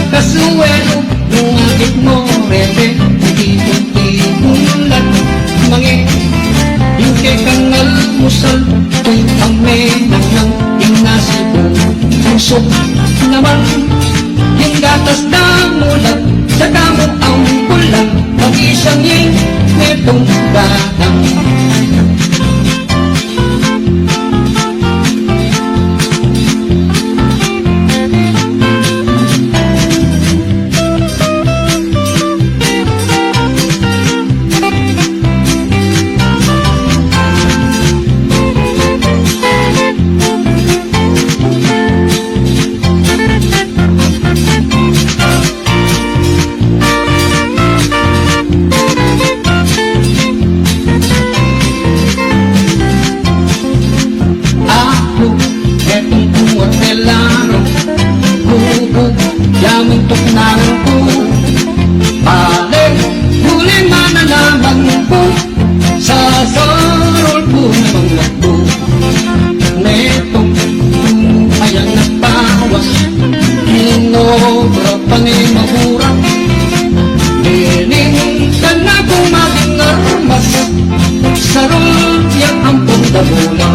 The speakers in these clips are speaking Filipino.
Kasuwelo, ngakit mo rebe, itong-timulan, mangin, hingke kang almusal, kung pamenang ng inasibo, pusok naman, yung gatas na mulat, saka mo ang pulang, mag-isang yung netong ganang. Yaming tuknaran ko, paling huli manalaman ko, sa sarol ko namang lakbo. Netong ayang nagbawas, inobra pangimahura, dinintan na kong maging armas, sarol yang ampong dabula.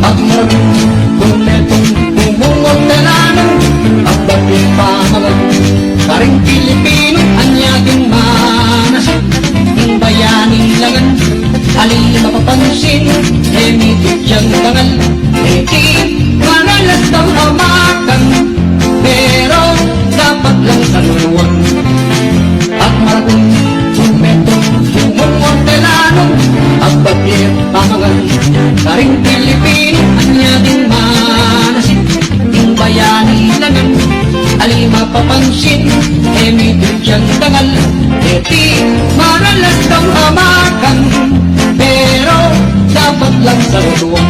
At maroon kung netong bumungon na lanang, yung pamagal, karing Pilipino, anyaging manasip, yung bayaning langan, alin mapapansin, emitit siyang tangal, eti manalas daw hamakan, pero dapat lang saluan. At maroon tumetong bumungon telanong, at bagir pamagal, karing Pilipino, anyaging manasip, yung bayaning langan, ali mapapansin, emitin siyang dangal, eti maralas daw hamakan, pero dapat lang sa luwang.